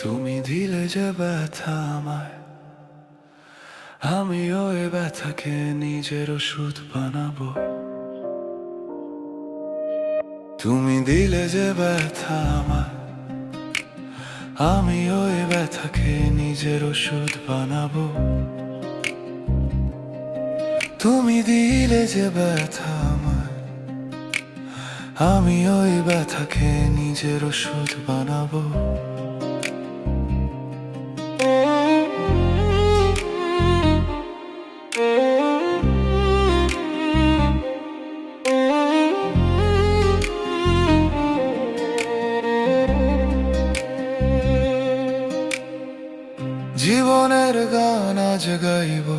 তুমি দিলে যে ব্যথা আমায়, আমি ওই ব্যথাকে নিজের ওষুধ বানাবো। তুমি দিলে যে ব্যথা আমায়, আমি ওই ব্যথাকে নিজের ওষুধ বানাবো। তুমি দিলে যে ব্যথা আমায়, আমি ওই ব্যথাকে নিজের ওষুধ বানাবো। জীবনের গান আজ গাইব,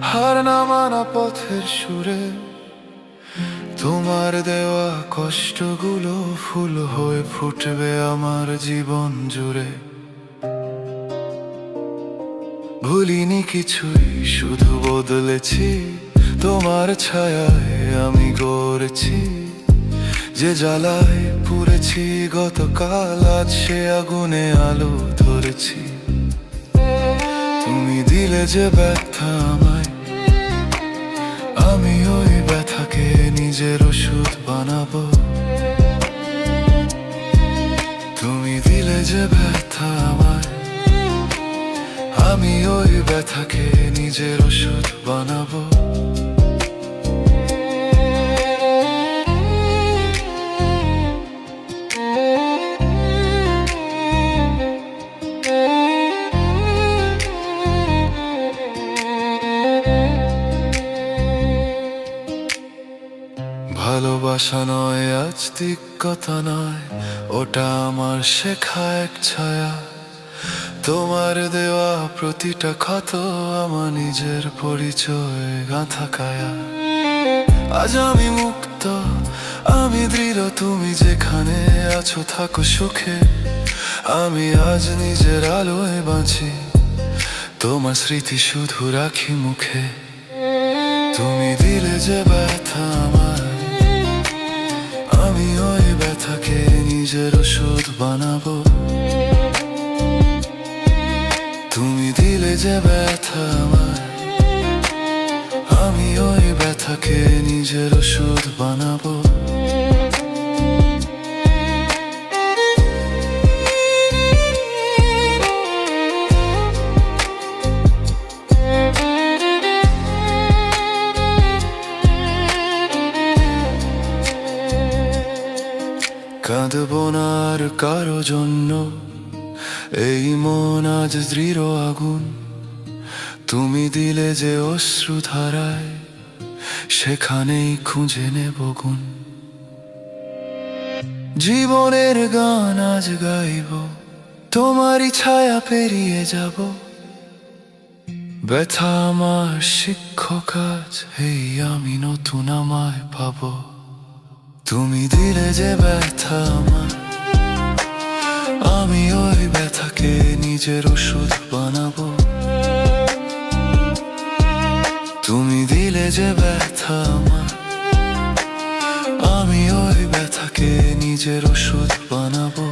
হার না মানা পথের সুরে। তোমার দেওয়া কষ্টগুলো ফুল হয়ে ফুটবে আমার জীবন জুড়ে। ভুলিনি কিছুই, শুধু বদলেছি তোমার ছায়ায় আমি গড়েছি। যে জ্বালায় পুড়েছি গতকাল, আজ সে আগুনে আলো ধরেছি। তুমি দিলে যে ব্যথা আমায়, আমি ওই ব্যথাকে নিজের ওষুধ বানাবো। তুমি দিলে যে ব্যথা আমায়, আমি ওই ব্যথাকে নিজের ওষুধ বানাবো। ভালোবাসা নয় আস্তিকতা নয়, ওটা আমার শেখা এক ছায়া। তোমার দেওয়া প্রতিটা ক্ষত আমার নিজের পরিচয় গাঁথা কায়া। আজ আমি মুক্ত, আমি দৃঢ়, তুমি যেখানে আছো থাকো সুখে। আমি আজ নিজের আলোয় বাঁচি, তোমার স্মৃতি শুধু রাখি মুখে। তুমি দিলে যে ব্যথা আমায়, আমি ওই ব্যথাকে নিজের ওষুধ বানাবো। তুমি দিলে যে ব্যথা আমায়, আমি ওই ব্যথাকে নিজের ওষুধ বানাবো। কাঁদবো না আর কারো জন্য, এই মন আজ দৃঢ় আগুন। তুমি দিলে যে অশ্রু ধারায়, সেখানেই খুঁজে নেব গুণ। জীবনের গান আজ গাইব, তোমারই ছায়া পেরিয়ে যাব। ব্যথা আমার শিক্ষক আজ, এই আমি নতুন আমায় পাবো। তুমি দিলে যে ব্যথা আমায়, আমি ওই ব্যথাকে নিজের ওষুধ বানাবো। তুমি দিলে যে ব্যথা আমায়, আমি ওই ব্যথাকে নিজের ওষুধ বানাবো।